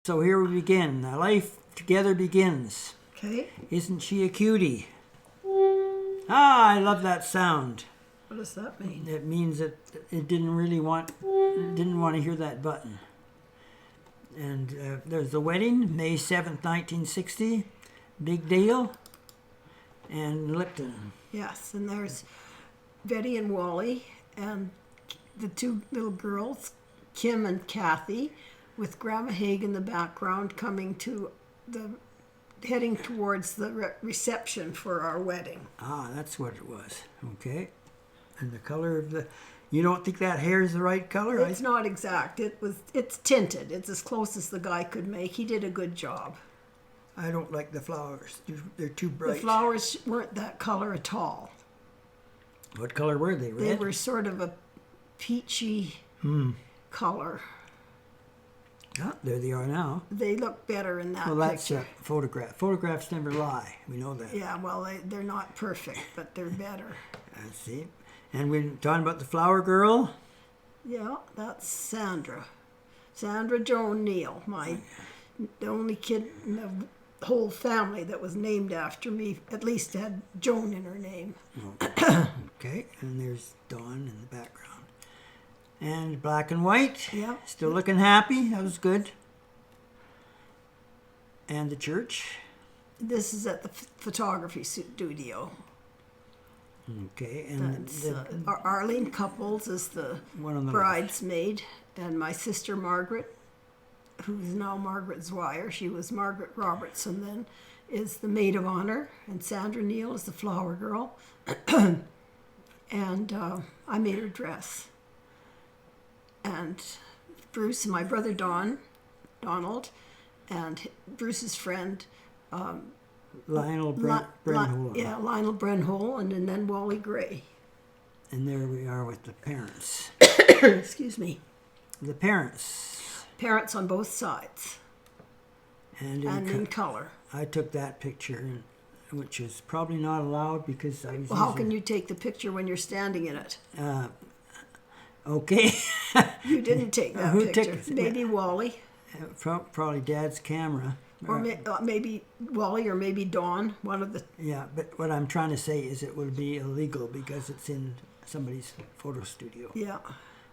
So here we begin. Our life together begins. Okay. Isn't she a cutie? Ah, I love that sound. What does that mean? It means that it didn't want to hear that button. And there's the wedding, May 7th, 1960. Big deal. And Lipton. Yes, and there's Betty and Wally and the two little girls, Kim and Kathy, with Grandma Haig in the background heading towards the reception for our wedding. Ah, that's what it was. Okay. And the color of the... You don't think that hair is the right color? It's not exact. It's tinted. It's as close as the guy could make. He did a good job. I don't like the flowers. They're too bright. The flowers weren't that color at all. What color were they? Red? They were sort of a peachy color. Ah, there they are now. They look better in that Well, that's picture. a photograph. Photographs never lie. We know that. Yeah, well, they're not perfect, but they're better. I see. And we're talking about the flower girl. Yeah, that's Sandra. Sandra Joan Neal, the only kid in the whole family that was named after me, at least had Joan in her name. Okay, and there's Dawn in the background. And black and white. Yeah. Still looking happy. That was good. And the church. This is at the photography studio. Okay, and That's, Arlene Couples is the one on the bridesmaid, and my sister Margaret, who's now Margaret Zwire, she was Margaret Robertson then, is the maid of honor, and Sandra Neal is the flower girl. And I made her dress. And Bruce and my brother Donald, and Bruce's friend, Lionel Brenhole. Yeah, Lionel Brenhole, and then Wally Gray. And there we are with the parents. Excuse me. The parents. Parents on both sides. And in color. I took that picture, which is probably not allowed because I was Well, how can you take the picture when you're standing in it? Okay. You didn't take that Who picture. took it? Maybe Wally. Probably Dad's camera. Or maybe Wally or maybe Dawn, one of the... Yeah, but what I'm trying to say is it would be illegal because it's in somebody's photo studio. Yeah,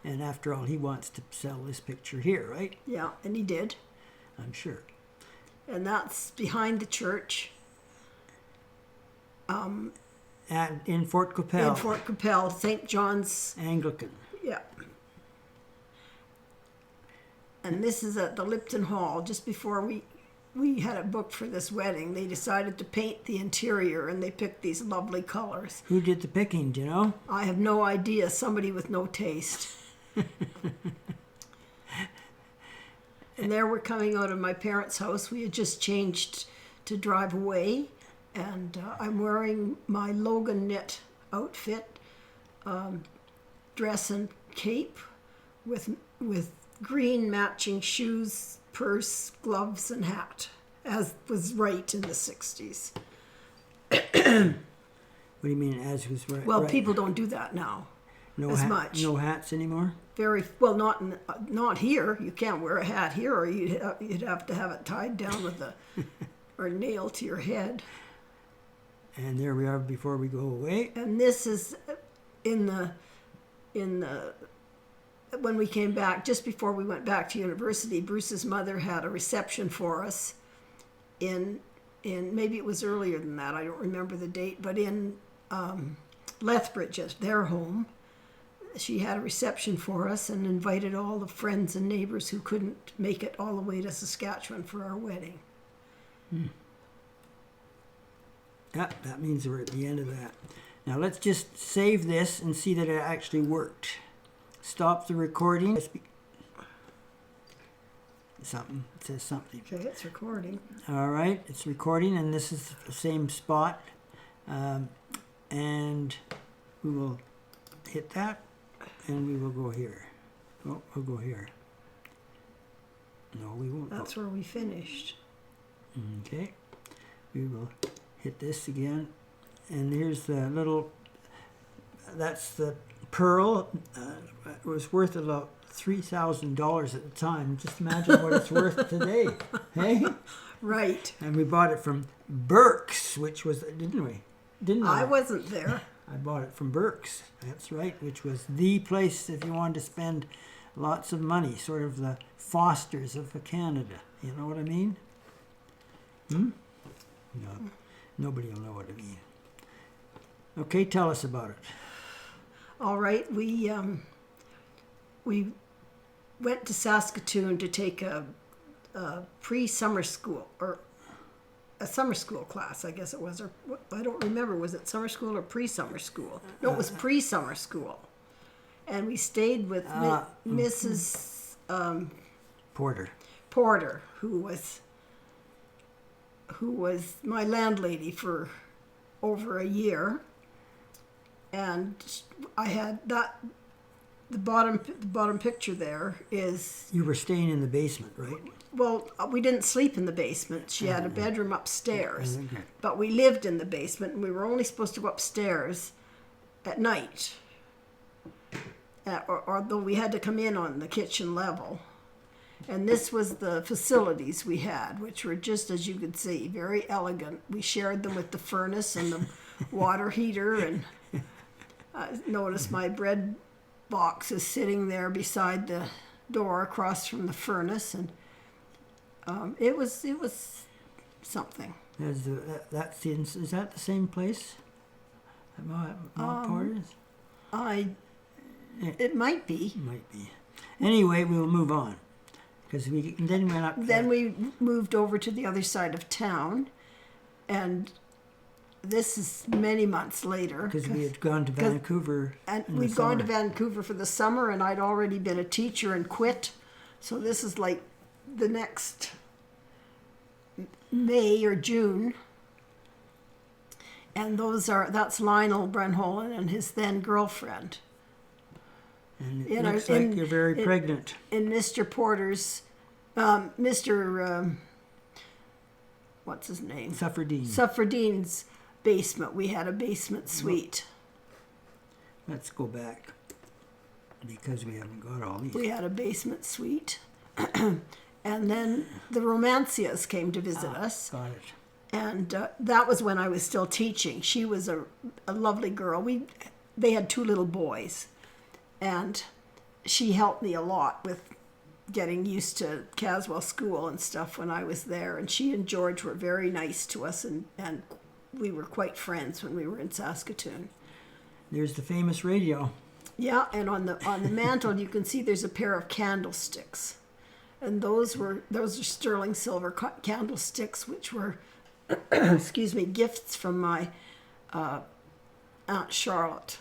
And after all, he wants to sell this picture here, right? yeah, and he did. I'm sure. And that's behind the church In Fort Capel. in Fort Capel, St. John's. Anglican. Yeah. And this is at the Lipton Hall, just before we had it booked for this wedding. They decided to paint the interior, and they picked these lovely colors. Who did the picking, do you know? I have no idea. Somebody with no taste. And there we're coming out of my parents' house. We had just changed to drive away, and I'm wearing my Logan knit outfit, dress and cape, with green matching shoes, purse, gloves, and hat, as was right in the 60s. What do you mean, as was right? Well, right? people don't do that now as much. No hats anymore? Very well, not here. You can't wear a hat here, or you'd have to have it tied down with or nailed to your head. And there we are before we go away. And this is in the when we came back, just before we went back to university. Bruce's mother had a reception for us in maybe it was earlier than that. I don't remember the date, but in Lethbridge, their home. She had a reception for us and invited all the friends and neighbors who couldn't make it all the way to Saskatchewan for our wedding. Yeah, that means we're at the end of that. Now let's just save this and see that it actually worked. Stop the recording. Something. It says something. Okay, it's recording. All right, it's recording, and this is the same spot. And we will hit that, and we will go here. Oh, we'll go here. No, we won't. That's where we finished. Okay. We will hit this again. And here's the little, that's the pearl. It was worth about $3,000 at the time. Just imagine what it's worth today. Hey? Right. And we bought it from Burke's, which was, didn't we? Didn't I wasn't there. I bought it from Burke's. That's right, which was the place if you wanted to spend lots of money, sort of the Fosters of Canada. You know what I mean? No, nobody will know what I mean. Okay, tell us about it. All right, we went to Saskatoon to take a pre-summer school, or a summer school class, I guess it was, or I don't remember, was it summer school or pre-summer school? No, it was pre-summer school. And we stayed with Mrs. Porter, who was my landlady for over a year. And I had that, the bottom picture there is... You were staying in the basement, right? Well, we didn't sleep in the basement. She had a bedroom upstairs. Okay. But we lived in the basement, and we were only supposed to go upstairs at night. Although we had to come in on the kitchen level. And this was the facilities we had, which were just, as you could see, very elegant. We shared them with the furnace and the water heater, and notice my bread box is sitting there beside the door across from the furnace, and it was something. Is that the same place? Mount Porter's? It might be. Might be. Anyway, we'll move on. Because we then went up. Then we moved over to the other side of town, and this is many months later. Because we had gone to Vancouver. And we'd gone to Vancouver for the summer, and I'd already been a teacher and quit. So this is like the next May or June. And that's Lionel Brenholm and his then girlfriend. And it looks like you're very pregnant. In Mr. Porter's, what's his name? Suffredine's basement. We had a basement suite. Let's go back, because we haven't got all these. We had a basement suite. And then the Romancias came to visit us. Got it. And that was when I was still teaching. She was a lovely girl. They had 2 little boys. And she helped me a lot with getting used to Caswell School and stuff when I was there. And she and George were very nice to us, and we were quite friends when we were in Saskatoon. There's the famous radio. Yeah, and on the mantle you can see there's a pair of candlesticks. And those are sterling silver candlesticks, which were, excuse me, gifts from my Aunt Charlotte.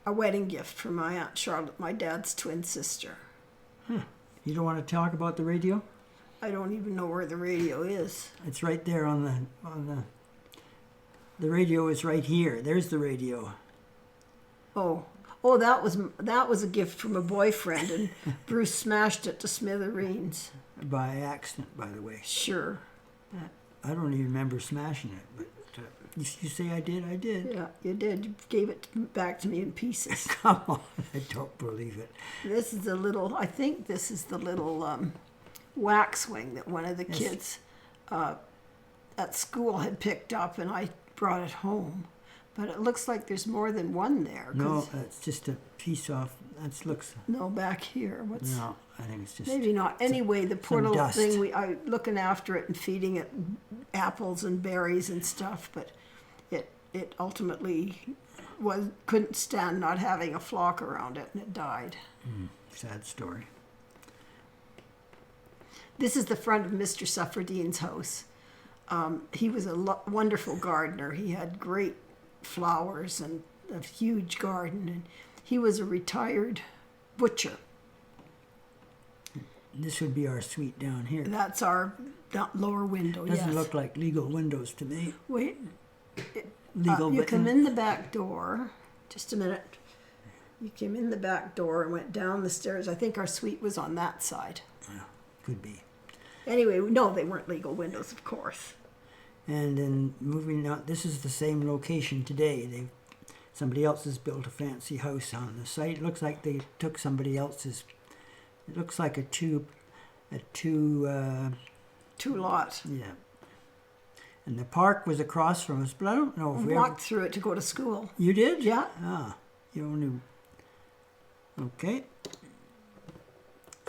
A wedding gift from my Aunt Charlotte, my dad's twin sister. You don't want to talk about the radio? I don't even know where the radio is. It's right there on the radio is right here. There's the radio. Oh, that was a gift from a boyfriend, and Bruce smashed it to smithereens. By accident, by the way. Sure. I don't even remember smashing it, but you say I did? I did. Yeah, you did. You gave it back to me in pieces. Come on, I don't believe it. This is I think this is the little waxwing that one of the kids at school had picked up, and I brought it home. But it looks like there's more than one there. No, it's just a piece off. That looks. No, back here. No, I think it's just. Maybe not. Anyway, the poor little dust. thing. I looking after it and feeding it apples and berries and stuff, but it ultimately couldn't stand not having a flock around it, and it died. Sad story. This is the front of Mr. Suffredine's house. He was a wonderful gardener. He had great flowers and a huge garden, and he was a retired butcher. This would be our suite down here. That's our lower window. Doesn't yes. look like legal windows to me. Wait. Legal. You come in the back door. Just a minute. You came in the back door and went down the stairs. I think our suite was on that side. Yeah, could be. Anyway, no, they weren't legal windows, of course. And then moving out, this is the same location today. Somebody else has built a fancy house on the site. It looks like they took somebody else's It looks like a two, Two lot. yeah. And the park was across from us, but I don't know if We we ever... walked through it to go to school. You did? Yeah. Ah, you only... Okay.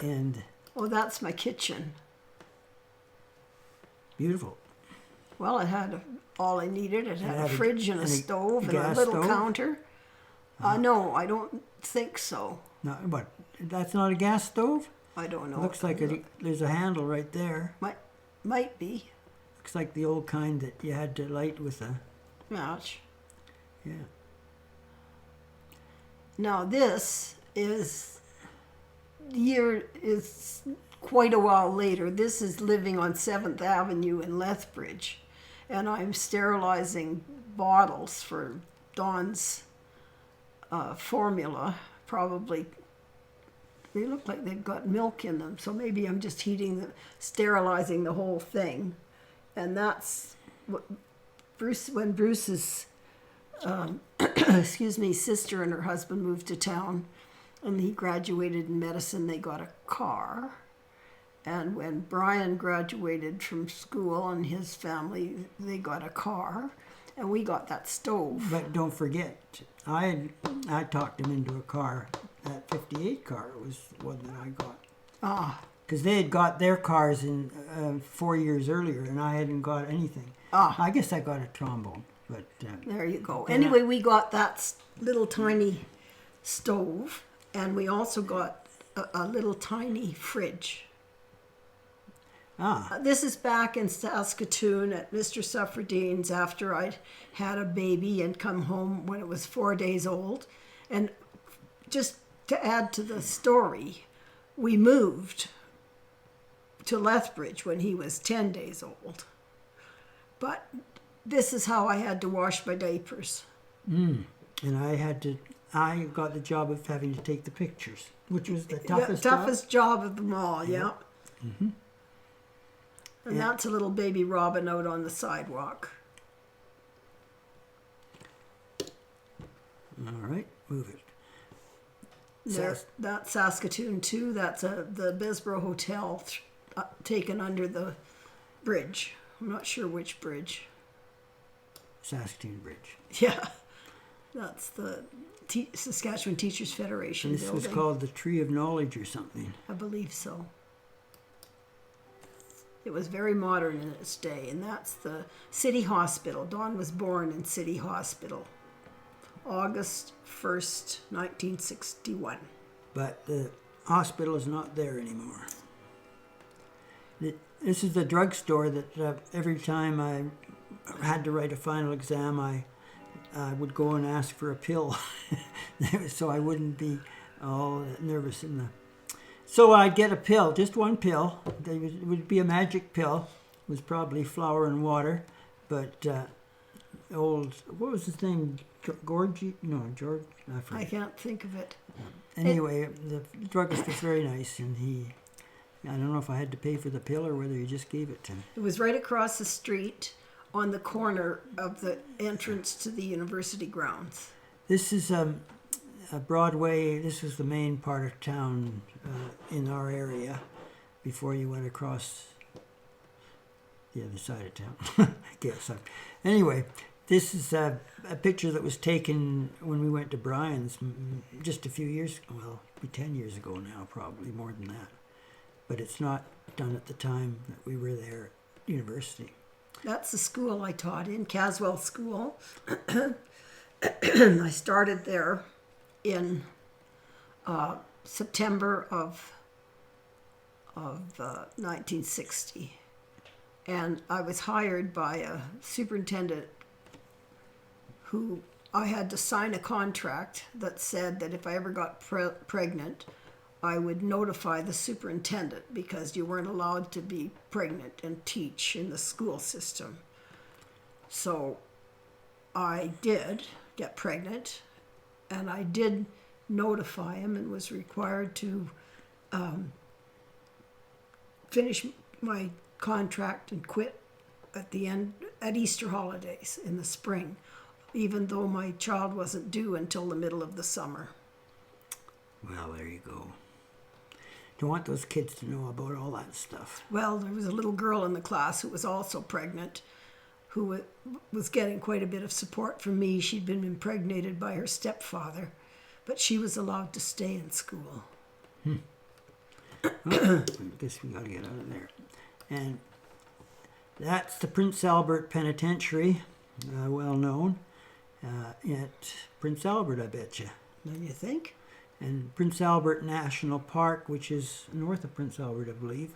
And Oh, that's my kitchen. beautiful. Well, it had all I needed. It had a had fridge and a stove and a gas little stove? counter. No, I don't think so. No, but that's not a gas stove? I don't know. It looks like there's a handle right there. Might be. Looks like the old kind that you had to light with a... Ouch. Yeah. Now this is quite a while later. This is living on 7th Avenue in Lethbridge, and I'm sterilizing bottles for Dawn's formula. Probably they look like they've got milk in them, so maybe I'm just sterilizing the whole thing. And that's what when Bruce's excuse me, sister and her husband moved to town, and he graduated in medicine. They got a car. And when Brian graduated from school and his family, they got a car, and we got that stove. But don't forget, I talked him into a car. That 58 car was one that I got. Ah, Because they had got their cars in 4 years earlier, and I hadn't got anything. I guess I got a trombone, but... there you go. Anyway, we got that little tiny stove, and we also got a little tiny fridge. This is back in Saskatoon at Mr. Suffredine's after I'd had a baby and come home when it was 4 days old. And just to add to the story, we moved to Lethbridge when he was 10 days old. But this is how I had to wash my diapers. And I got the job of having to take the pictures, which was the toughest job of them all, yeah. Mm-hmm. And that's a little baby robin out on the sidewalk. All right, move it. That's Saskatoon too. That's the Bisborough Hotel taken under the bridge. I'm not sure which bridge. Saskatoon Bridge. Yeah, that's the Saskatchewan Teachers Federation And this building. was called the Tree of Knowledge or something. I believe so. It was very modern in its day, and that's the City Hospital. Dawn was born in City Hospital, August 1st, 1961. But the hospital is not there anymore. This is the drugstore that every time I had to write a final exam, I would go and ask for a pill, so I wouldn't be all nervous in the... So I'd get a pill, just one pill. It would be a magic pill. It was probably flour and water, but what was his name? George? I forget. I can't think of it. Anyway, the druggist was very nice, and I don't know if I had to pay for the pill or whether he just gave it to me. It was right across the street on the corner of the entrance to the university grounds. This is a Broadway. This was the main part of town in our area before you went across the other side of town. I guess. Anyway, this is a picture that was taken when we went to Brian's just a few years, well, 10 years ago now, probably more than that. But it's not done at the time that we were there at university. That's the school I taught in, Caswell School. I started there in September of 1960. And I was hired by a superintendent who I had to sign a contract that said that if I ever got pregnant, I would notify the superintendent because you weren't allowed to be pregnant and teach in the school system. So I did get pregnant, and I did notify him and was required to finish my contract and quit at the end at Easter holidays in the spring, even though my child wasn't due until the middle of the summer. Well, there you go. Don't want those kids to know about all that stuff. Well, there was a little girl in the class who was also pregnant, who was getting quite a bit of support from me. She'd been impregnated by her stepfather, but she was allowed to stay in school. I guess we got to get out of there. And that's the Prince Albert Penitentiary, well known at Prince Albert, I bet you. Don't you think? And Prince Albert National Park, which is north of Prince Albert, I believe.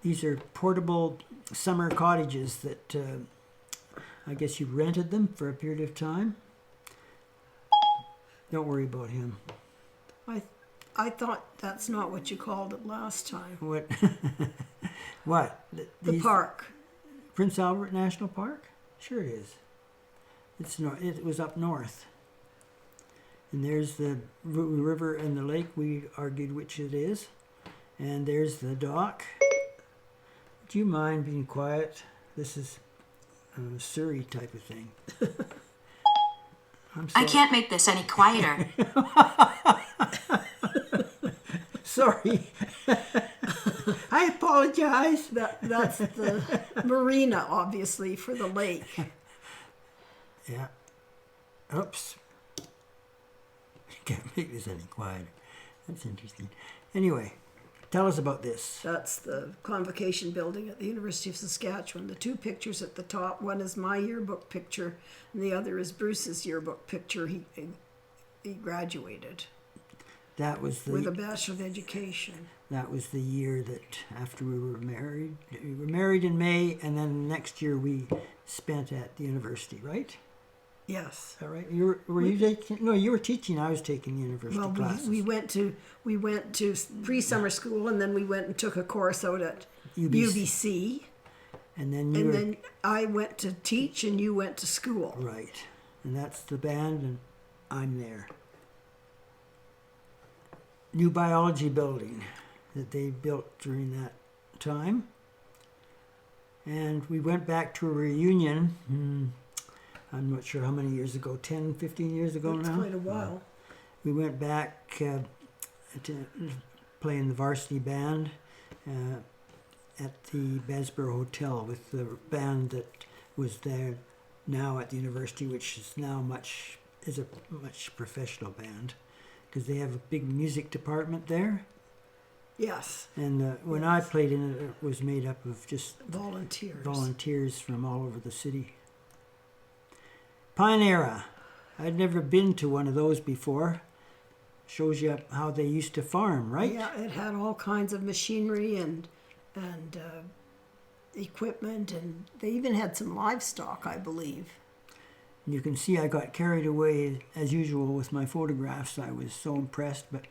These are portable summer cottages that I guess you rented them for a period of time. Don't worry about him. I thought that's not what you called it last time. What? What? The park. Prince Albert National Park? Sure it is. It was up north. And there's the river and the lake. We argued which it is. And there's the dock. Do you mind being quiet? This is a Surrey type of thing. I'm sorry. I can't make this any quieter. Sorry. I apologize. That's the marina, obviously, for the lake. Yeah. Oops. Can't make this any quieter. That's interesting. Anyway, tell us about this. That's the convocation building at the University of Saskatchewan. The two pictures at the top, one is my yearbook picture, and the other is Bruce's yearbook picture. He graduated That was with a Bachelor of Education. That was the year that after we were married. We were married in May, and then next year we spent at the university, right? Yes. Is that right? You were teaching. I was taking university classes. we went to pre-summer school, and then we went and took a course out at UBC. And then then I went to teach, and you went to school. Right, and that's the band, and I'm there. New biology building that they built during that time. And we went back to a reunion, I'm not sure how many years ago, 10, 15 years ago It's now. quite a while. We went back to play in the varsity band at the Besborough Hotel with the band that was there now at the university, which is now is a much professional band, because they have a big music department there. Yes. And when I played in it, it was made up of just volunteers from all over the city. Pine Era. I'd never been to one of those before. Shows you how they used to farm, right? Yeah, it had all kinds of machinery and equipment, and they even had some livestock, I believe. And you can see I got carried away as usual with my photographs. I was so impressed, but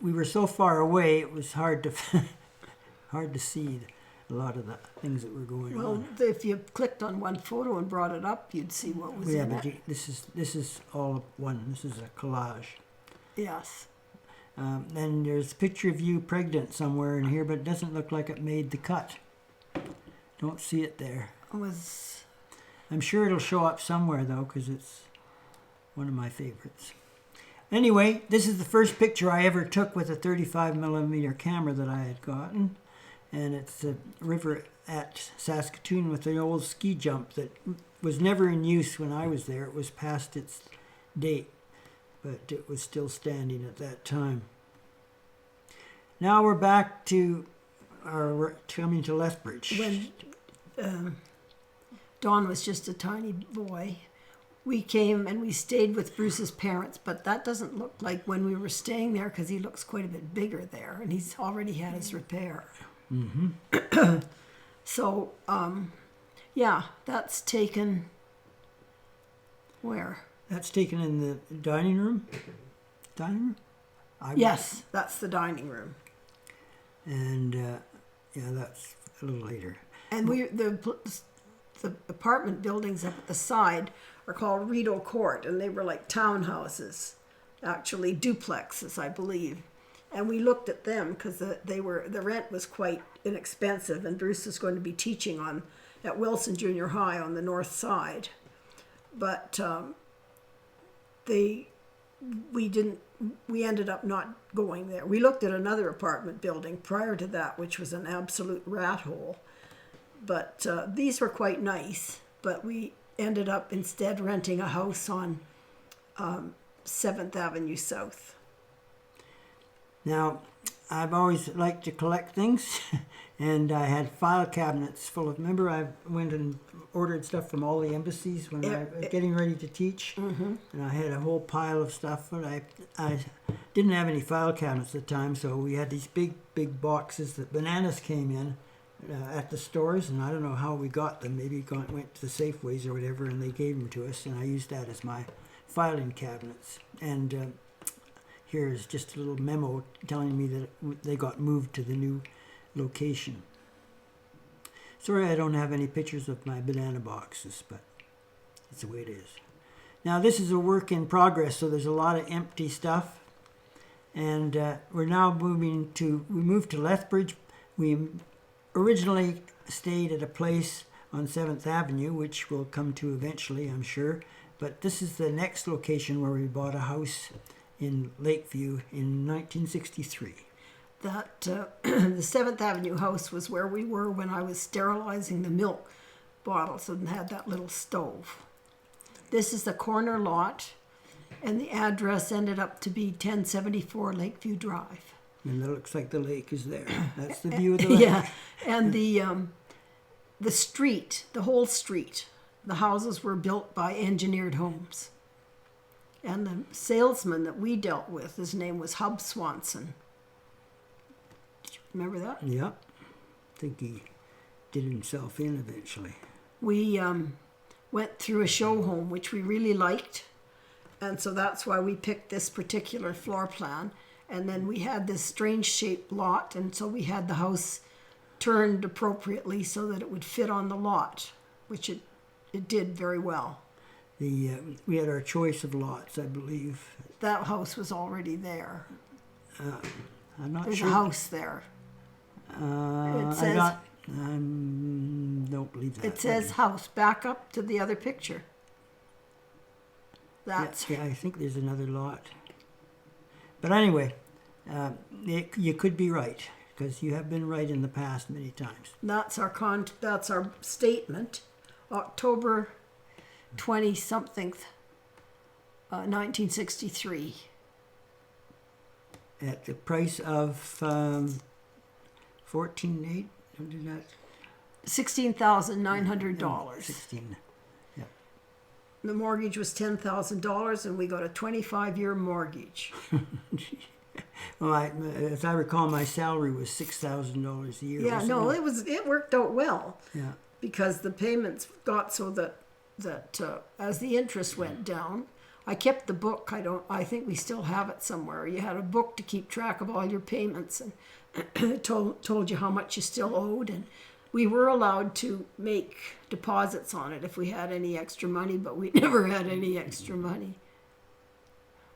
we were so far away, it was hard to see a lot of the things that were going on. Well, if you clicked on one photo and brought it up, you'd see what was in it. This is all one. This is a collage. Yes. And there's a picture of you pregnant somewhere in here, but it doesn't look like it made the cut. Don't see it there. I'm sure it'll show up somewhere, though, because it's one of my favorites. Anyway, this is the first picture I ever took with a 35mm camera that I had gotten. And it's the river at Saskatoon with an old ski jump that was never in use when I was there. It was past its date, but it was still standing at that time. Now we're back to coming to Lethbridge. When Don was just a tiny boy, we came and we stayed with Bruce's parents, but that doesn't look like when we were staying there, because he looks quite a bit bigger there, and he's already had his repair. Mm-hmm. So, yeah, that's taken where? That's taken in the dining room. Dining room? Yes, that's the dining room. And yeah, that's a little later. And the apartment buildings up at the side are called Rideau Court, and they were like townhouses, actually duplexes, I believe. And we looked at them because the rent was quite inexpensive, and Bruce is going to be teaching at Wilson Junior High on the north side. But we didn't we ended up not going there. We looked at another apartment building prior to that, which was an absolute rat hole. But these were quite nice. But we ended up instead renting a house on 7th Avenue South. Now, I've always liked to collect things, and I had file cabinets full of. Remember, I went and ordered stuff from all the embassies when I was getting ready to teach, and I had a whole pile of stuff. But I didn't have any file cabinets at the time, so we had these big boxes that bananas came in at the stores, and I don't know how we got them. Maybe went to the Safeways or whatever, and they gave them to us, and I used that as my filing cabinets. And here's just a little memo telling me that they got moved to the new location. Sorry I don't have any pictures of my banana boxes, but that's the way it is. Now this is a work in progress, so there's a lot of empty stuff. And we're now we moved to Lethbridge. We originally stayed at a place on 7th Avenue, which we'll come to eventually, I'm sure. But this is the next location where we bought a house in Lakeview in 1963. That the 7th Avenue house was where we were when I was sterilizing the milk bottles and had that little stove. This is the corner lot, and the address ended up to be 1074 Lakeview Drive. And it looks like the lake is there. That's the view of the lake. Yeah, and the street, the whole street, the houses were built by engineered homes. And the salesman that we dealt with, his name was Hub Swanson. Remember that? Yeah. I think he did himself in eventually. We went through a show home, which we really liked. And so that's why we picked this particular floor plan. And then we had this strange shaped lot. And so we had the house turned appropriately so that it would fit on the lot, which it did very well. We had our choice of lots, I believe. That house was already there. I'm not There's sure. a house there. It says, don't believe that. it says house. Back up to the other picture. That's Yeah, I think there's another lot. But anyway, you could be right, because you have been right in the past many times. that's our statement. October 20-something, 1963. At the price of $14,800. What did that? $16,900. 16. Yeah. The mortgage was $10,000, and we got a 25-year mortgage. Well, as I recall, my salary was $6,000 a year. Yeah, no, it worked out well. Yeah. Because the payments got so that as the interest went down, I kept the book. I think we still have it somewhere. You had a book to keep track of all your payments, and it told you how much you still owed. And we were allowed to make deposits on it if we had any extra money, but we never had any extra money.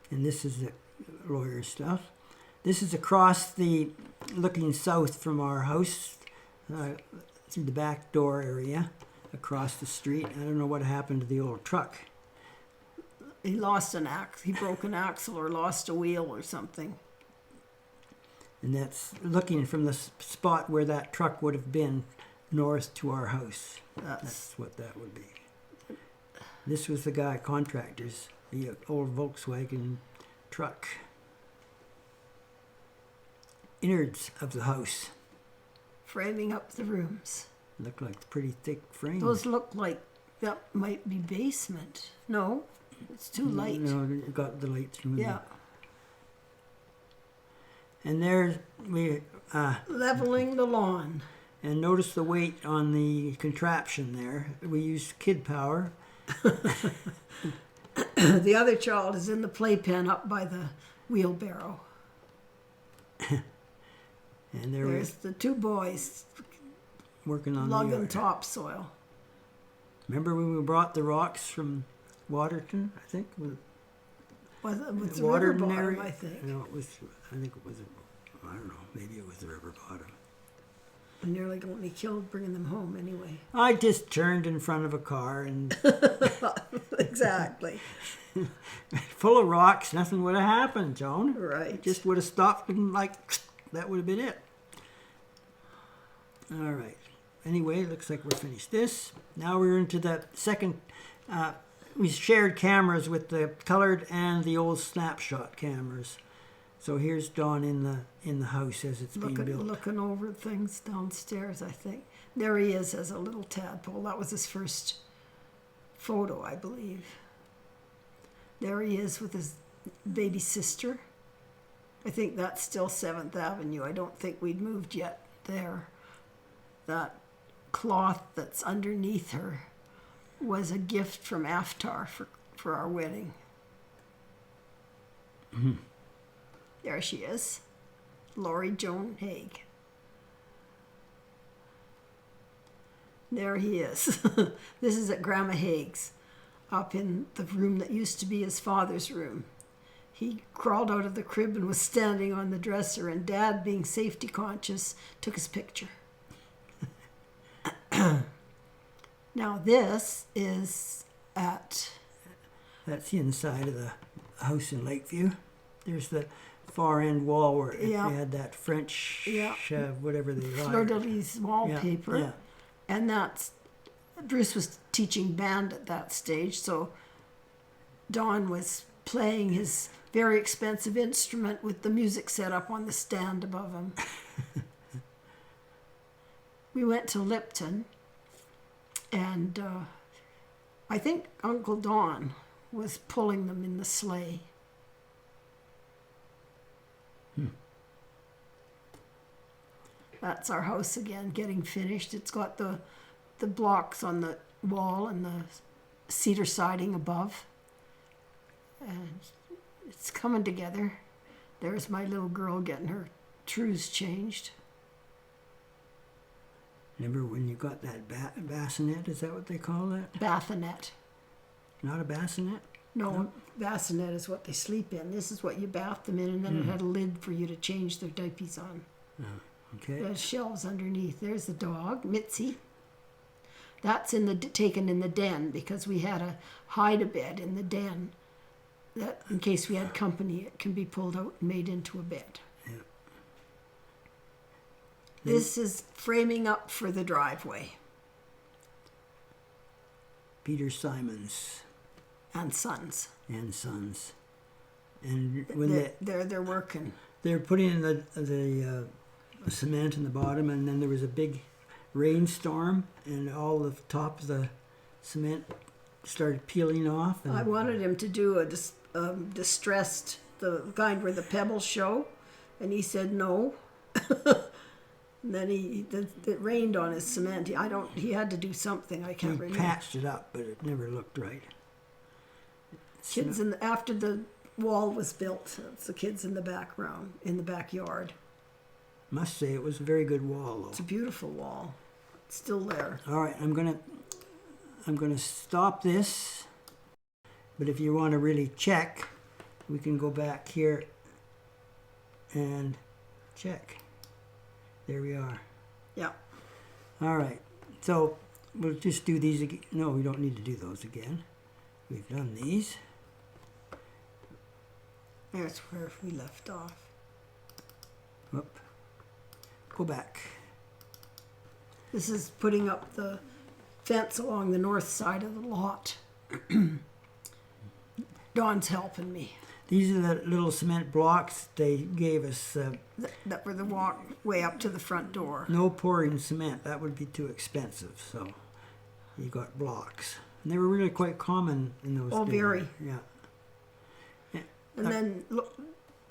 And this is the lawyer stuff. This is across looking south from our house, through the back door area, across the street. I don't know what happened to the old truck. He lost an he broke an axle or lost a wheel or something. And that's looking from the spot where that truck would have been north to our house. That's what that would be. This was the guy, contractors, the old Volkswagen truck. Innards of the house. Framing up the rooms. Look like pretty thick frames. Those look like that might be basement. No, it's too light. No, it got the light through. Yeah. And there we Leveling the lawn. and notice the weight on the contraption there. We used kid power. The other child is in the playpen up by the wheelbarrow. And there There's we're the two boys working on the lugging yard. topsoil. Remember when we brought the rocks from Waterton, I think? With the river Waterton bottom, area? I think. No, I think it was, I don't know, maybe it was the river bottom. I nearly got me killed bringing them home anyway. I just turned in front of a car and Exactly. full of rocks. Nothing would have happened, Joan. Right. Just would have stopped and that would have been it. All right. Anyway, it looks like we're finished this. Now we're into the second. We shared cameras with the colored and the old snapshot cameras. So here's Dawn in the house as it's being built. Looking over things downstairs, I think. There he is as a little tadpole. That was his first photo, I believe. There he is with his baby sister. I think that's still 7th Avenue. I don't think we'd moved yet there. That cloth that's underneath her was a gift from Aftar for our wedding. Mm-hmm. There she is, Laurie Joan Haig. There he is. This is at Grandma Haig's, up in the room that used to be his father's room. He crawled out of the crib and was standing on the dresser, and Dad, being safety conscious, took his picture. Now this is at... That's the inside of the house in Lakeview. There's the far end wall where they had that French, whatever they are. Fleur-de-lis wallpaper. Yeah. And that's... Bruce was teaching band at that stage, so Don was playing his very expensive instrument with the music set up on the stand above him. We went to Lipton, and I think Uncle Don was pulling them in the sleigh. That's our house again, getting finished. It's got the blocks on the wall and the cedar siding above. And it's coming together. There's my little girl getting her trews changed. Remember when you got that bassinet? Is that what they call that? Bassinet. Not a bassinet? No, bassinet is what they sleep in. This is what you bath them in, and then it had a lid for you to change their diapers on. Okay. There's shelves underneath. There's the dog, Mitzi. That's taken in the den, because we had a hide-a-bed in the den that, in case we had company, it can be pulled out and made into a bed. Yeah. This is framing up for the driveway. Peter Simons And Sons. and Sons. And when They're working. they're putting in the cement in the bottom, and then there was a big rainstorm, and all the top of the cement started peeling off. And I wanted him to do a distressed, the kind where the pebbles show, and he said no. And then it rained on his cement. He had to do something. I can't he remember. patched it up, but it never looked right. Kids after the wall was built, it's the kids in the background, in the backyard. Must say it was a very good wall, though. It's a beautiful wall. It's still there. All right, I'm gonna stop this. But if you want to really check, we can go back here and check. There we are. Yeah. All right. So we'll just do these again. No, we don't need to do those again. We've done these. There's where we left off. Whoop. Go back. This is putting up the fence along the north side of the lot. Dawn's helping me. These are the little cement blocks they gave us. That were the walkway up to the front door. No pouring cement. That would be too expensive. So you got blocks. And they were really quite common in those days. Oh, very. Yeah. And then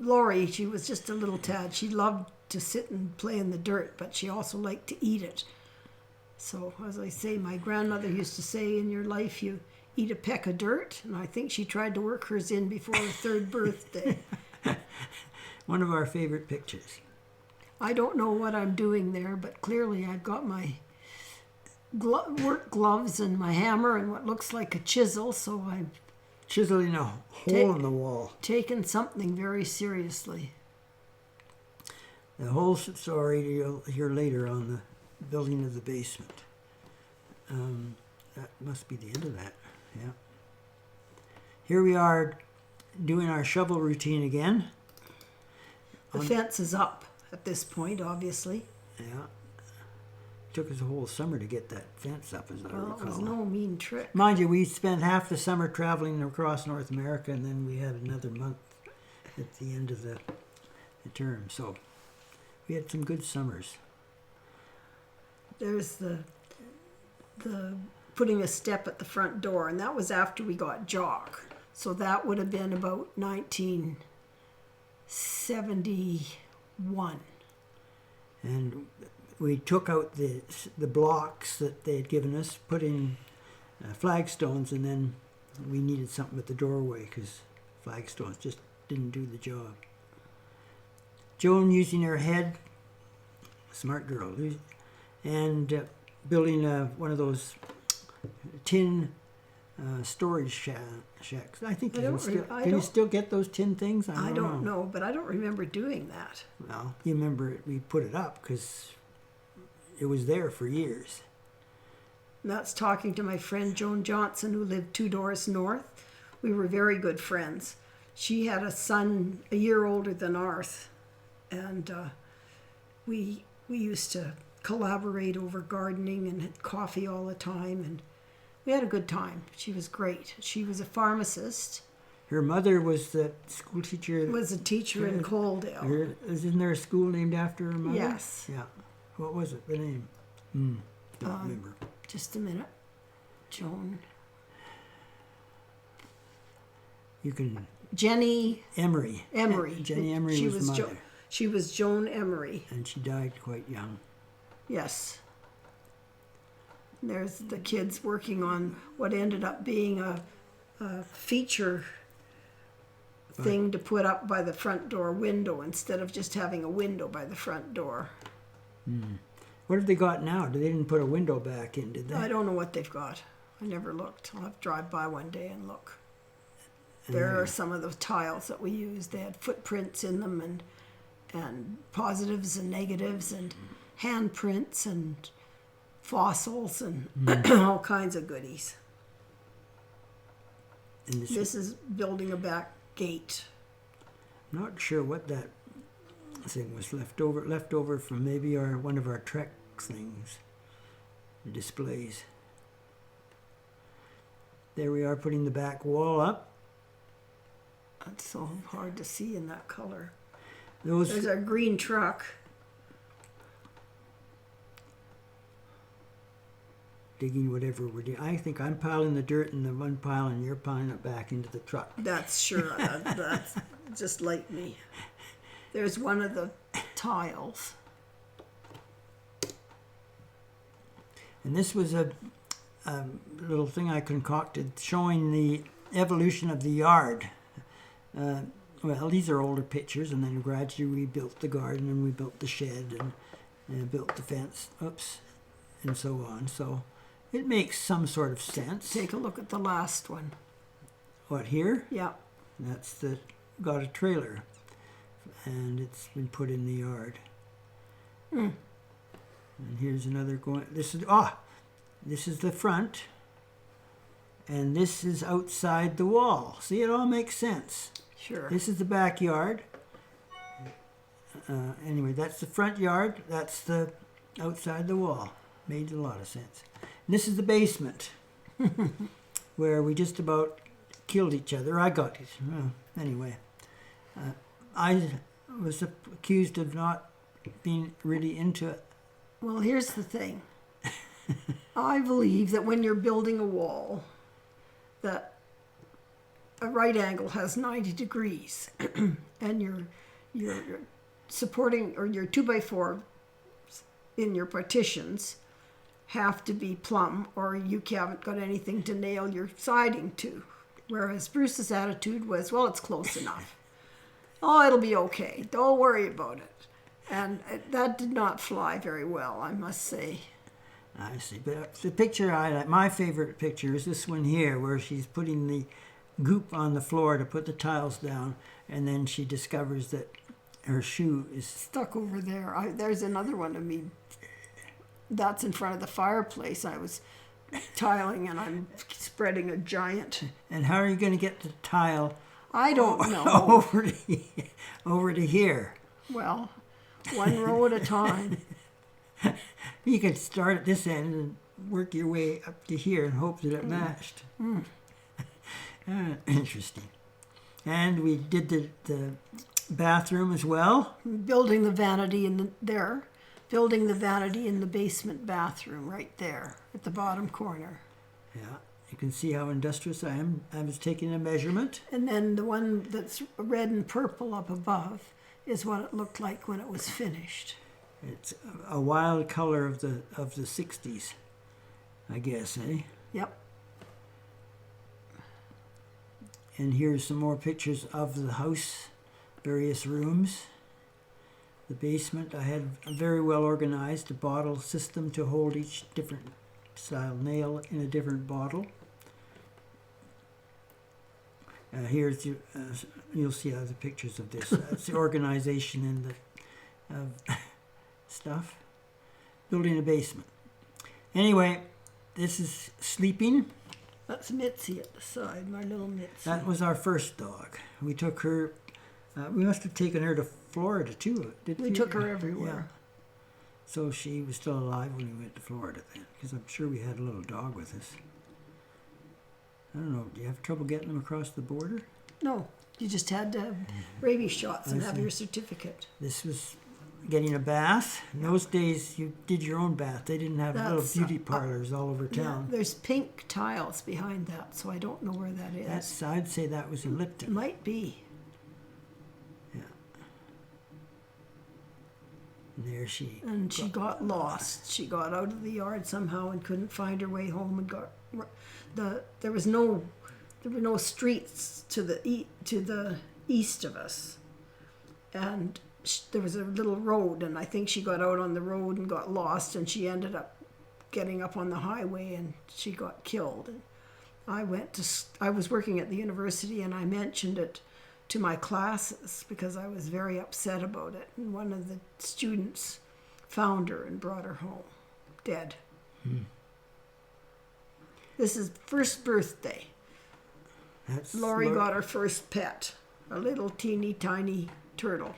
Lori, she was just a little tad. She loved to sit and play in the dirt, but she also liked to eat it. So, as I say, my grandmother used to say, in your life you eat a peck of dirt, and I think she tried to work hers in before her 3rd birthday. One of our favorite pictures. I don't know what I'm doing there, but clearly I've got my work gloves and my hammer and what looks like a chisel, so I'm Chiseling a hole in the wall. taken something very seriously. The whole story you'll hear later on building of the basement. That must be the end of that. Yeah. Here we are doing our shovel routine again. The fence is up at this point, obviously. Yeah. Took us a whole summer to get that fence up, as I Well, recall. it was no mean trick. Mind you, we spent half the summer traveling across North America, and then we had another month at the end of the term. So we had some good summers. There's the putting a step at the front door, and that was after we got Jock. So that would have been about 1971. And we took out the blocks that they had given us, put in flagstones, and then we needed something at the doorway because flagstones just didn't do the job. Joan using her head, smart girl, and building one of those tin storage shacks. I think can you still get those tin things? I don't know, but I don't remember doing that. Well, you remember we put it up because it was there for years. And that's talking to my friend Joan Johnson, who lived 2 doors north. We were very good friends. She had a son a year older than ours, and we used to collaborate over gardening and had coffee all the time, and we had a good time. She was great. She was a pharmacist. Her mother was the school teacher. Was a teacher in Coaldale. Isn't there a school named after her mother? Yes. Yeah. What was it? The name? Don't remember. Just a minute. Joan. You can. Jenny Emery. Emery. Jenny Emery was mother. She was Joan Emery. And she died quite young. Yes. There's the kids working on what ended up being a feature thing to put up by the front door window instead of just having a window by the front door. What have they got now? They didn't put a window back in, did they? I don't know what they've got. I never looked. I'll have to drive by one day and look. There are some of the tiles that we used. They had footprints in them and positives and negatives and handprints and fossils and all kinds of goodies. And This is building a back gate. I'm not sure what that thing was left over from maybe one of our Trek things, displays. There we are putting the back wall up. It's so hard to see in that color. Those There's our green truck. digging whatever we're doing. I think I'm piling the dirt in the one pile and you're piling it back into the truck. That's sure. That's just like me. There's one of the tiles. And this was a little thing I concocted showing the evolution of the yard. Well, these are older pictures, and then gradually we built the garden and we built the shed and built the fence, and so on. So it makes some sort of sense. Take a look at the last one. What, here? Yeah. That's got a trailer, and it's been put in the yard. And here's another going. This is the front, and this is outside the wall. See, it all makes sense. Sure. This is the backyard. Anyway, that's the front yard. That's the outside the wall. Made a lot of sense. And this is the basement, where we just about killed each other. I got it. Anyway, I was accused of not being really into it. Well, here's the thing. I believe that when you're building a wall, that a right angle has 90 degrees, and you're supporting, or your 2x4 in your partitions have to be plumb, or you haven't got anything to nail your siding to. Whereas Bruce's attitude was, well, it's close enough. Oh, it'll be okay. Don't worry about it. And that did not fly very well, I must say. I see. But the picture I like, my favorite picture is this one here, where she's putting the goop on the floor to put the tiles down, and then she discovers that her shoe is Stuck over there. There's another one of me that's in front of the fireplace. I was tiling and I'm spreading a giant. And how are you going to get the tile I don't know. over to here? Well, one row at a time. You could start at this end and work your way up to here and hope that it matched. Interesting. And we did the bathroom as well. Building the vanity in building the vanity in the basement bathroom right there at the bottom corner. Yeah, you can see how industrious I am. I was taking a measurement. And then the one that's red and purple up above is what it looked like when it was finished. It's a wild color of the 60s, I guess, eh? Yep. And here's some more pictures of the house, various rooms. The basement, I had a very well organized a bottle system to hold each different style nail in a different bottle. Here's you'll see other pictures of this. That's the organization in the stuff. Building a basement. Anyway, this is sleeping. That's Mitzi at the side, my little Mitzi. That was our first dog. We took her. We must have taken her to Florida too, didn't we? We took her everywhere. Yeah. So she was still alive when we went to Florida then, because I'm sure we had a little dog with us. I don't know. Do you have trouble getting them across the border? No, you just had to have rabies shots and I have see. your certificate. This was getting a bath. In those days, you did your own bath. They didn't have little That's, beauty parlors all over Yeah, town. there's pink tiles behind that, so I don't know where that is. That's, I'd say that was in It Lipton. might be. Yeah. And there she. And she got lost. She got out of the yard somehow and couldn't find her way home and got there were no streets to the east of us, and there was a little road, and I think she got out on the road and got lost, and she ended up getting up on the highway and she got killed. And I was working at the university and I mentioned it to my classes because I was very upset about it, and one of the students found her and brought her home dead. This is first birthday. That's Lori got her first pet, a little teeny tiny turtle.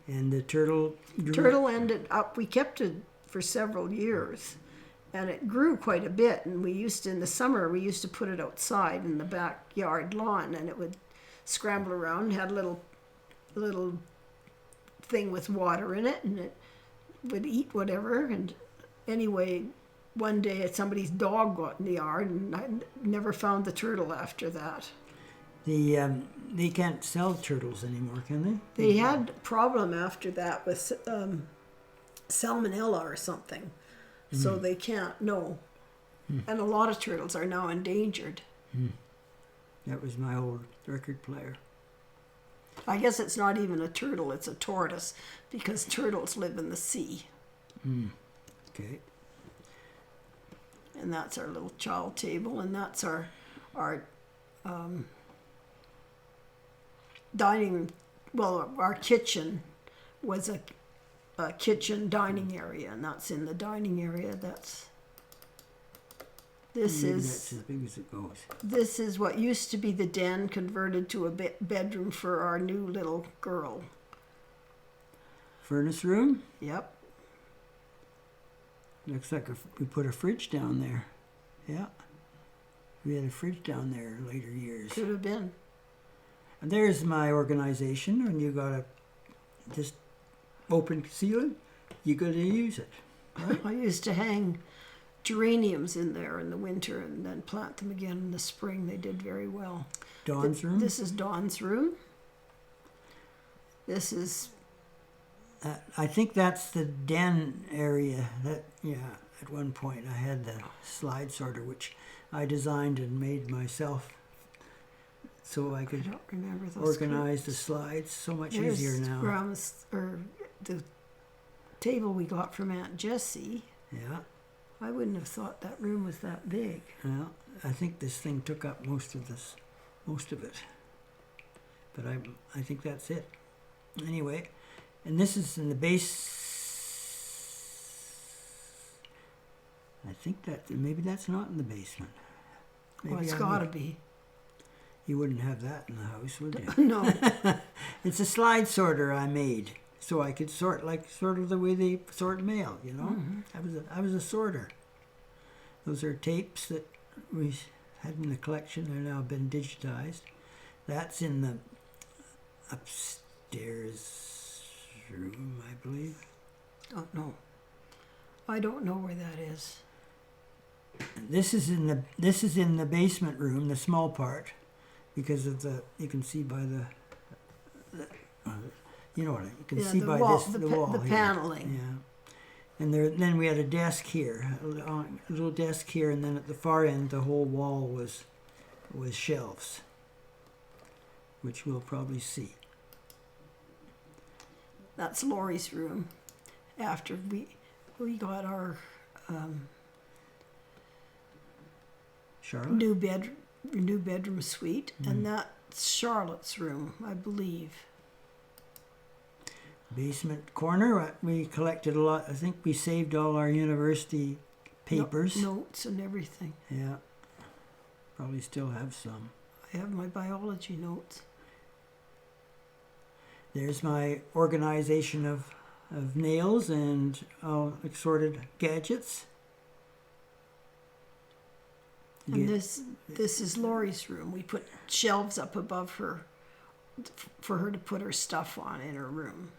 And the turtle. Turtle ended up, we kept it for several years, and it grew quite a bit, and in the summer, we used to put it outside in the backyard lawn, and it would scramble around, had a little thing with water in it, and it would eat whatever, and anyway, one day somebody's dog got in the yard, and I never found the turtle after that. They can't sell turtles anymore, can they? They had a problem after that with salmonella or something, so they can't, no. And a lot of turtles are now endangered. That was my old record player. I guess it's not even a turtle, it's a tortoise, because turtles live in the sea. Okay. And that's our little child table, and that's our dining, well, our kitchen was a kitchen dining area, and that's in the dining area. This Maybe is that's as big as it goes. this is what used to be the den, converted to a bedroom for our new little girl. Furnace room. Yep. Looks like we put a fridge down there. Yeah. We had a fridge down there in later years. Could have been. And there's my organization. When you got a just open ceiling, you got to use it. I used to hang geraniums in there in the winter and then plant them again in the spring. They did very well. Dawn's room. This is Dawn's room. This is I think that's the den area. At one point I had the slide sorter, which I designed and made myself, so I I could don't remember those. organize the slides. So much easier now. Grandma's, or the table we got from Aunt Jessie. Yeah. I wouldn't have thought that room was that big. Well, I think this thing took up most of it. But I think that's it. Anyway, and this is in the I think that maybe that's not in the basement. Well, Maybe it's I got to would- be. You wouldn't have that in the house, would you? No. It's a slide sorter I made, so I could sort of the way they sort mail. You know, I was a sorter. Those are tapes that we had in the collection. They're now been digitized. That's in the upstairs room, I believe. Don't know. I don't know where that is. This is in the basement room, the small part, because of the you can see by the you know what you can see the by wall, this the, the pa- wall the here. paneling. Yeah, and then we had a desk here, a little desk here, and then at the far end the whole wall was shelves, which we'll probably see. That's Lori's room. After we got our Charlotte. new bedroom suite, and that's Charlotte's room, I believe. Basement corner. We collected a lot. I think we saved all our university papers. Notes and everything. Yeah. Probably still have some. I have my biology notes. There's my organization of nails and assorted gadgets. And this is Lori's room. We put shelves up above her for her to put her stuff on in her room.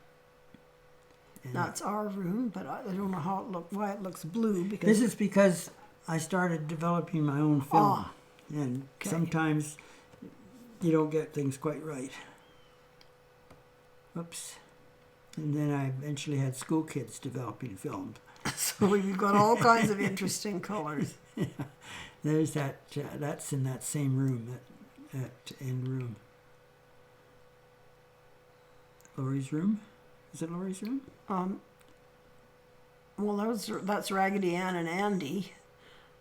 And That's our room, but I don't know why it looks blue because this is because I started developing my own film, and okay. sometimes you don't get things quite right. Oops. And then I eventually had school kids developing film. so we've got all kinds of interesting colors. There's that. That's in that same room, that end room. Lori's room. Is it Lori's room? Well, that's Raggedy Ann and Andy.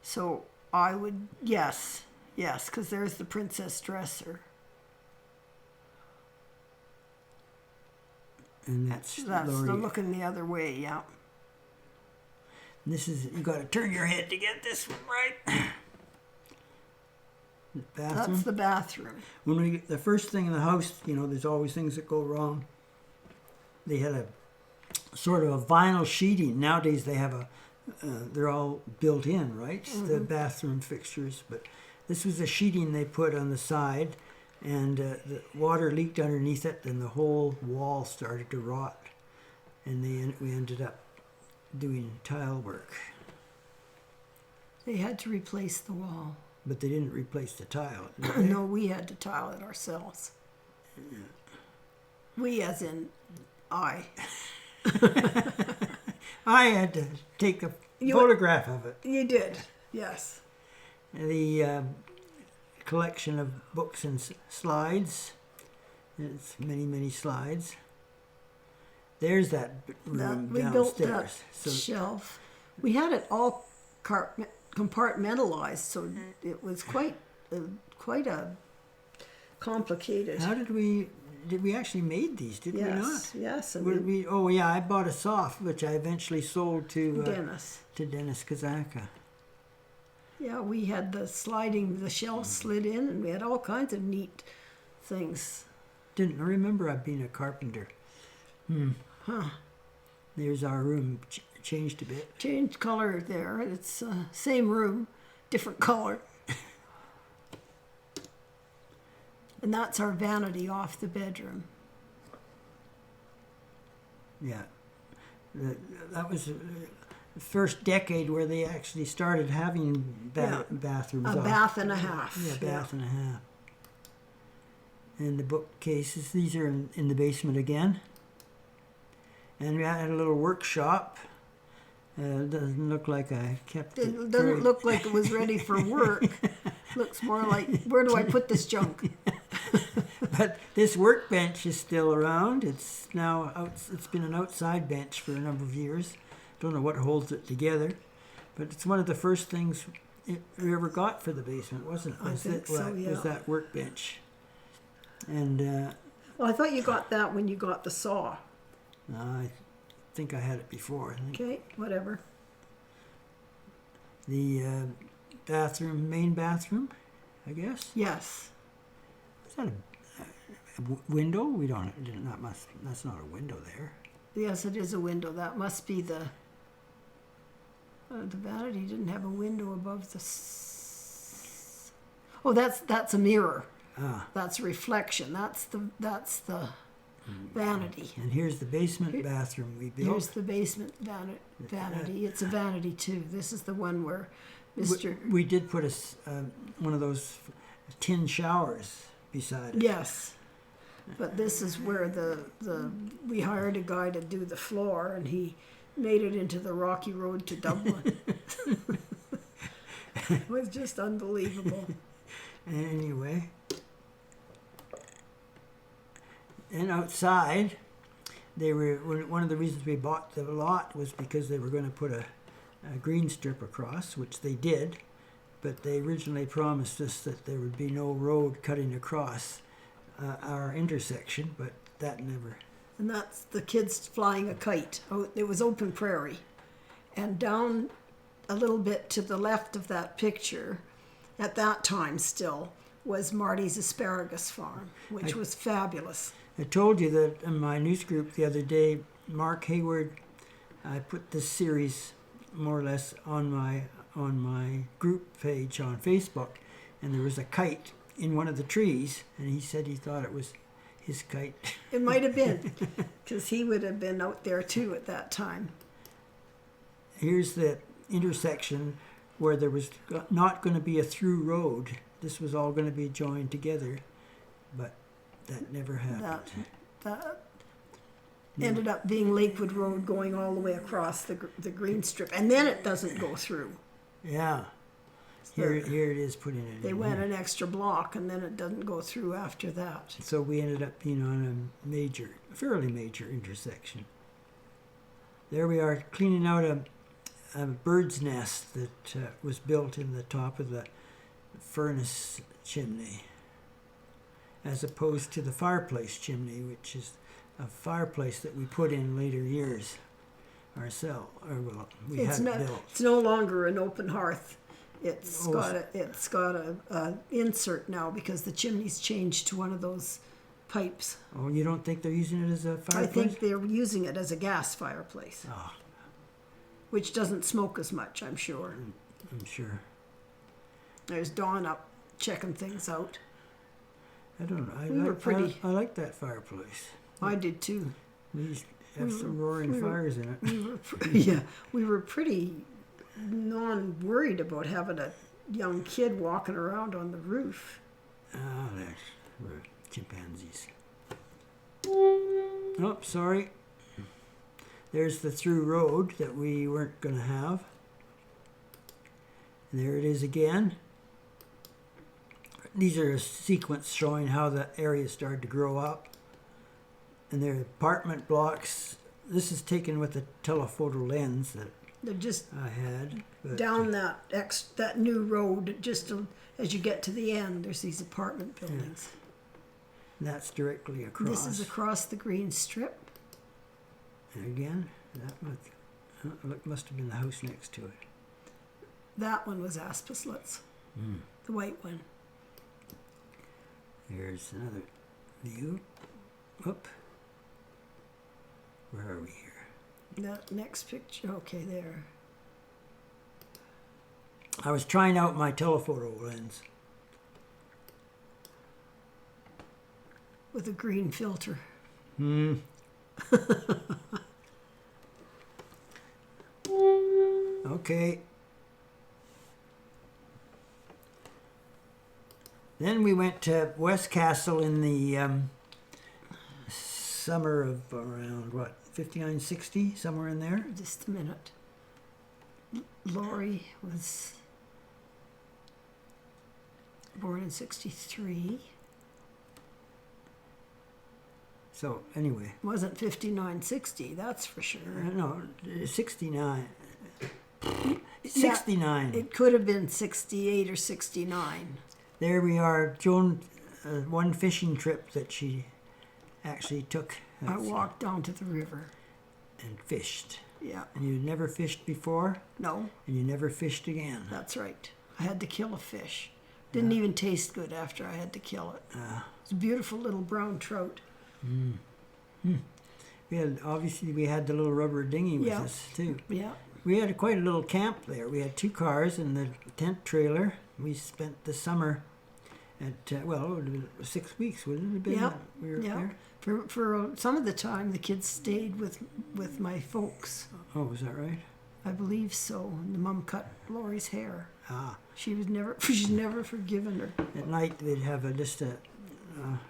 So I would yes, because there's the princess dresser. And that's That's Lori. the looking the other way. Yeah. This is, you got to turn your head to get this one right. The bathroom. That's the bathroom. When the first thing in the house, there's always things that go wrong. They had a sort of a vinyl sheeting. Nowadays they have they're all built in, right? The bathroom fixtures. But this was a sheeting they put on the side, and the water leaked underneath it, and the whole wall started to rot. And we ended up doing tile work. They had to replace the wall. But they didn't replace the tile. Did they? No, we had to tile it ourselves. We, as in I. I had to take a photograph of it. You did, yes. The collection of books and slides. It's many, many slides. There's that room We downstairs. built that shelf. We had it all compartmentalized, so it was quite a complicated. How did we actually made these? Did we not? Yes, and Where we, oh yeah, I bought a soft, which I eventually sold to Dennis. Dennis Kazaka. Yeah, we had the shelf slid in, and we had all kinds of neat things. Didn't remember I being a carpenter. There's our room changed a bit. Changed color there. It's same room, different color. And that's our vanity off the bedroom. Yeah, that was the first decade where they actually started having bathrooms. A off. bath and a half. Yeah, bath and a half. And the bookcases, these are in the basement again. And we had a little workshop. Doesn't look like I kept it. It doesn't look like it was ready for work. Looks more like, where do I put this junk? But this workbench is still around. It's now it's been an outside bench for a number of years. Don't know what holds it together, but it's one of the first things we ever got for the basement, wasn't it? I think so, yeah. Was that workbench? And Well, I thought you got that when you got the saw. I think I had it before. I think. Okay, whatever. The bathroom, main bathroom, I guess. Yes. Is that a window? We don't. That's not a window there. Yes, it is a window. That must be the vanity didn't have a window above the. Oh, that's a mirror. Ah. That's a reflection. That's the vanity. And here's the basement bathroom we built. Here's the basement vanity. It's a vanity too. This is the one where Mr. We did put one of those tin showers beside it. Yes, but this is where we hired a guy to do the floor, and he made it into the rocky road to Dublin. It was just unbelievable. Anyway, and outside, one of the reasons we bought the lot was because they were going to put a green strip across, which they did, but they originally promised us that there would be no road cutting across our intersection, but that never. And that's the kids flying a kite. Oh, it was open prairie. And down a little bit to the left of that picture, at that time still, was Marty's asparagus farm, which was fabulous. I told you that in my news group the other day, Mark Hayward, I put this series more or less on my group page on Facebook, and there was a kite in one of the trees, and he said he thought it was his kite. It might have been, because he would have been out there too at that time. Here's the intersection where there was not going to be a through road. This was all going to be joined together, but that never happened. That ended up being Lakewood Road going all the way across the green strip, and then it doesn't go through. Yeah. Here it is putting it They in went here. an extra block, and then it doesn't go through after that. So we ended up being on a fairly major intersection. There we are cleaning out a bird's nest that was built in the top of the furnace chimney, as opposed to the fireplace chimney, which is a fireplace that we put in later years ourselves. We had it built. It's no longer an open hearth. It's Oh, got a insert now because the chimney's changed to one of those pipes. Oh, you don't think they're using it as a fireplace? I think they're using it as a gas fireplace, Oh, which doesn't smoke as much, I'm sure. I'm sure. There's Dawn up checking things out. I don't know. We were pretty- I like that fireplace. I did too. We used to have some roaring fires in it. Yeah, we were pretty non-worried about having a young kid walking around on the roof. Ah, we're chimpanzees. Oh, sorry. There's the through road that we weren't going to have. And there it is again. These are a sequence showing how the area started to grow up. And they're apartment blocks. This is taken with a telephoto lens that They're just I had. But down that new road, just as you get to the end, there's these apartment buildings. that's directly across. This is across the green strip. And again, that must have been the house next to it. That one was Aspaslitz, the white one. Here's another view. Whoop. Where are we here? That next picture, okay, there. I was trying out my telephoto lens. With a green filter. Okay. Then we went to West Castle in the summer of around, 59, 60, somewhere in there. Just a minute. Laurie was born in 63. So, anyway. Wasn't 59, 60, that's for sure. No, 69. 69. It could have been 68 or 69. There we are, Joan, one fishing trip that she actually took I walked down to the river. and fished. Yeah. And you'd never fished before, No, and you never fished again. that's right. I had to kill a fish. Didn't even taste good after I had to kill it. It's a beautiful little brown trout. We had the little rubber dinghy with Yeah. us too. Yeah. We had quite a little camp there. We had 2 cars and the tent trailer. We spent the summer at 6 weeks, wouldn't it have been? Yeah. That we were Yeah. there. For some of the time, the kids stayed with my folks. Oh, was that right? I believe so. And the mom cut Lori's hair. Ah, She's never forgiven her. at night they'd have just a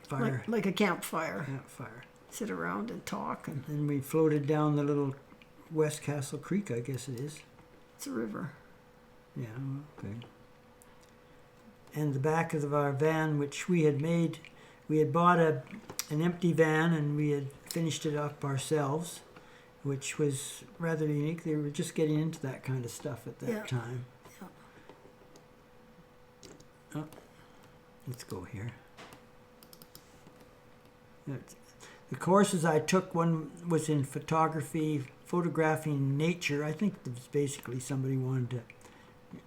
fire. Like a campfire. Fire. Sit around and talk, and And we floated down the little West Castle Creek, I guess it is. it's a river. Yeah, okay. And the back of our van, which we had made, we had bought an empty van and we had finished it up ourselves, which was rather unique. They were just getting into that kind of stuff at that Yeah. time. Yeah. Oh, let's go here. The courses I took, one was in photography, photographing nature. I think it was basically somebody wanted to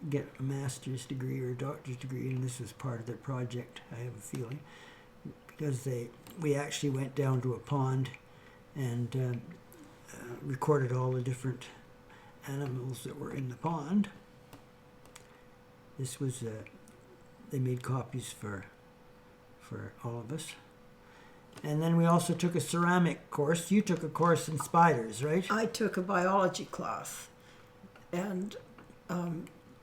get a master's degree or a doctor's degree, and this was part of their project, I have a feeling, because we actually went down to a pond and recorded all the different animals that were in the pond. This was they made copies for all of us. And then we also took a ceramic course. You took a course in spiders, right? I took a biology class, and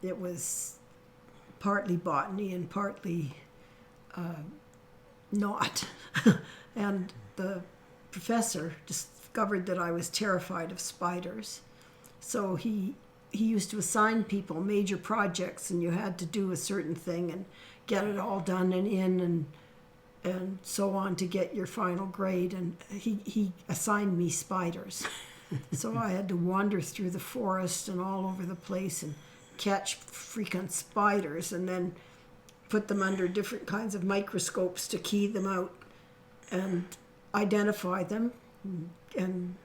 it was partly botany and partly not. And the professor discovered that I was terrified of spiders, so he used to assign people major projects, and you had to do a certain thing and get it all done and in and so on to get your final grade. And he assigned me spiders. So I had to wander through the forest and all over the place and catch freaking spiders and then put them under different kinds of microscopes to key them out and identify them and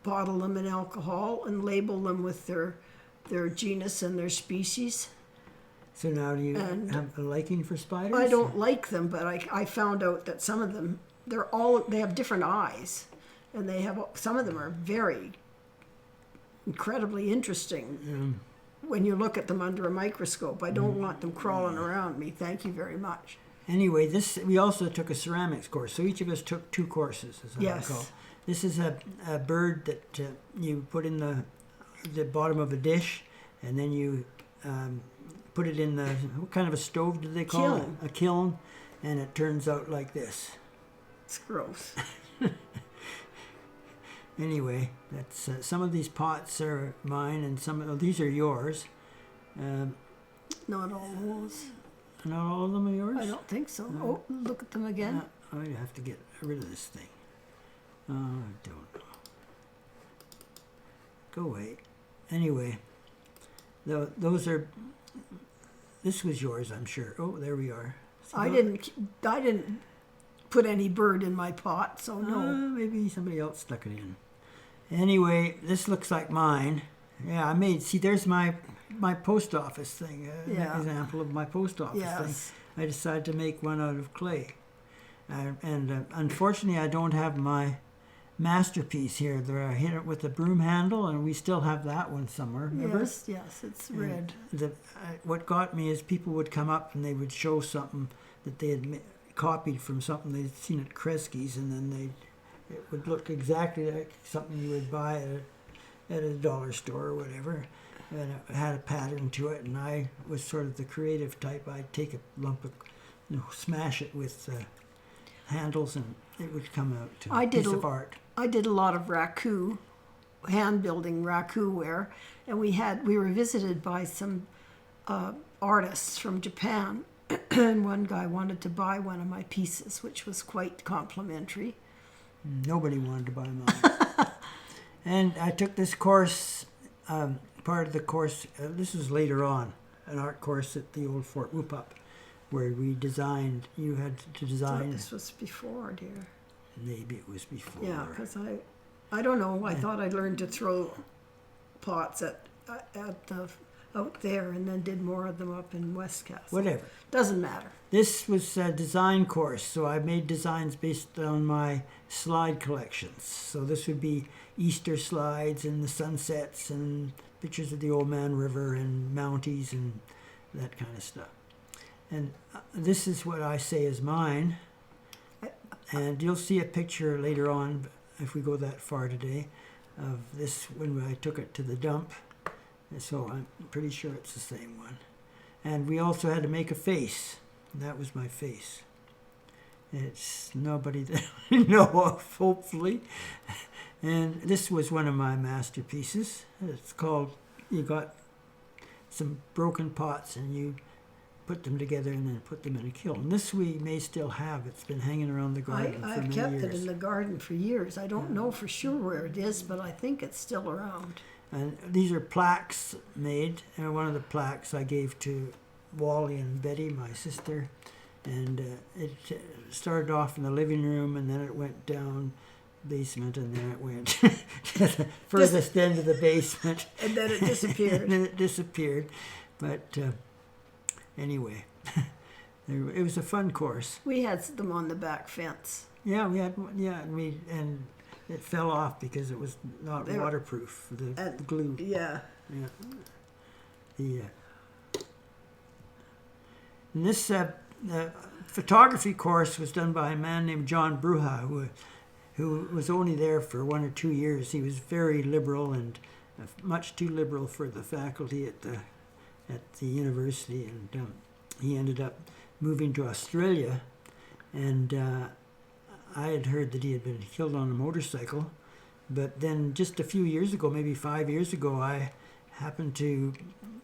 bottle them in alcohol and label them with their genus and their species. So now do you And have a liking for spiders? I don't like them, but I found out that some of them, they have different eyes, and some of them are very incredibly interesting when you look at them under a microscope. I don't want them crawling around me. Thank you very much. Anyway, we also took a ceramics course. So each of us took 2 courses, as I Yes. recall. This is a bird that you put in the bottom of a dish, and then you put it in what kind of a stove do they call Kiln. it? A kiln, and it turns out like this. It's gross. Anyway, that's some of these pots are mine, and these are yours. Not all those. Not all of them are yours. I don't think so. Oh, look at them again. I have to get rid of this thing. I don't know. Go away. Anyway, those are. This was yours, I'm sure. Oh, there we are. So I didn't put any bird in my pot, so no. Maybe somebody else stuck it in. Anyway, this looks like mine. Yeah, there's my post office thing. Yeah. An example of my post office Yes. thing. I decided to make one out of clay. Unfortunately, I don't have my masterpiece here. I hit it with a broom handle, and we still have that one somewhere. Remember? Yes, it's red. What got me is people would come up and they would show something that they had copied from something they'd seen at Kresge's, and then it would look exactly like something you would buy at a dollar store or whatever, and it had a pattern to it. And I was sort of the creative type. I'd take a lump of, smash it with handles, and it would come out to a piece of art. I did a lot of raku, hand building raku ware, and we were visited by some artists from Japan, and one guy wanted to buy one of my pieces, which was quite complimentary. Nobody wanted to buy mine. And I took this course, part of the course, this was later on, an art course at the old Fort Whoop-Up, where you had to I design. thought this was before, dear. Maybe it was before. Yeah, because I don't know. I thought I learned to throw pots out there, and then did more of them up in Westcastle. Whatever. Doesn't matter. This was a design course, so I made designs based on my slide collections. So this would be Easter slides and the sunsets and pictures of the Old Man River and Mounties and that kind of stuff. And this is what I say is mine. And you'll see a picture later on, if we go that far today, of this when I took it to the dump. And so I'm pretty sure it's the same one. And we also had to make a face. And that was my face. It's nobody that I know of, hopefully. And this was one of my masterpieces. It's called, you got some broken pots and you put them together and then put them in a kiln. This we may still have. It's been hanging around the garden for I've many kept years. it in the garden for years. I don't know for sure where it is, but I think it's still around. And these are plaques made. And one of the plaques I gave to Wally and Betty, my sister. And it started off in the living room, and then it went down basement, and then it went to the furthest end of the basement. And then it disappeared. And then it disappeared. But anyway, it was a fun course. We had them on the back fence. Yeah, and it fell off because it was not waterproof. The glue. Yeah. Yeah. And this photography course was done by a man named John Bruja, who was only there for 1 or 2 years. He was very liberal and much too liberal for the faculty at the university, and he ended up moving to Australia. And I had heard that he had been killed on a motorcycle, but then just a few years ago, maybe 5 years ago, I happened to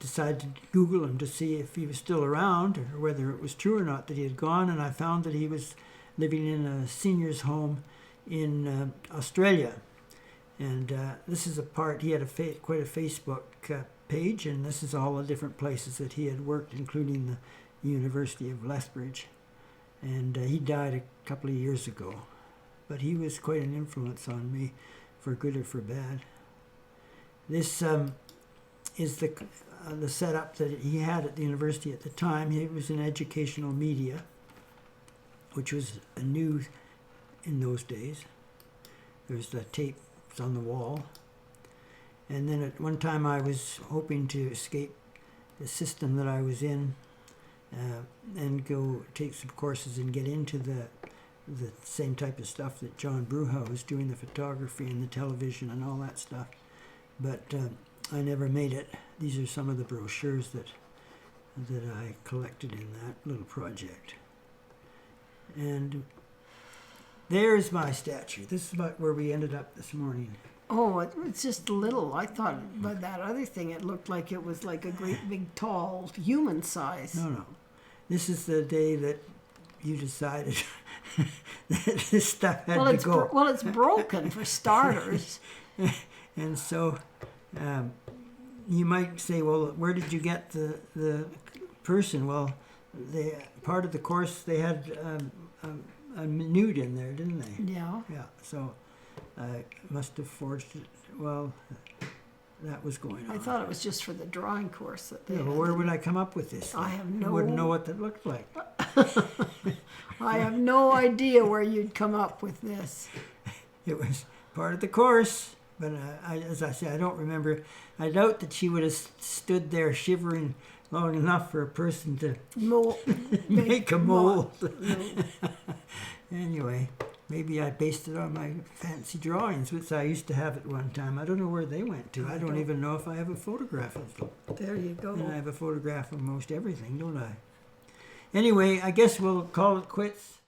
decide to Google him to see if he was still around or whether it was true or not that he had gone, and I found that he was living in a senior's home in Australia. And this is a part, he had quite a Facebook page, and this is all the different places that he had worked, including the University of Lethbridge. And he died a couple of years ago. But he was quite an influence on me, for good or for bad. This is the setup that he had at the university at the time. He was in educational media, which was new in those days. There's the tapes on the wall. And then at one time I was hoping to escape the system that I was in and go take some courses and get into the same type of stuff that John Bruja was doing, the photography and the television and all that stuff. But I never made it. These are some of the brochures that I collected in that little project. And there's my statue. This is about where we ended up this morning. Oh, it's just little. I thought by that other thing it looked like it was like a great big tall human size. No. This is the day that you decided that this stuff had to go. Well, it's broken for starters. And so you might say, well, where did you get the person? Well, part of the course they had a nude in there, didn't they? Yeah. Yeah. So I must have forged it. Well, that was going on. I thought it was just for the drawing course that they Yeah, had. well, where would I come up with this? I have I wouldn't know what that looked like. I have no idea where you'd come up with this. It was part of the course, but as I say, I don't remember. I doubt that she would have stood there shivering long enough for a person to make a mold. No. Anyway, maybe I based it on my fancy drawings, which I used to have at one time. I don't know where they went to. I don't even know if I have a photograph of them. There you go. And I have a photograph of most everything, don't I? Anyway, I guess we'll call it quits.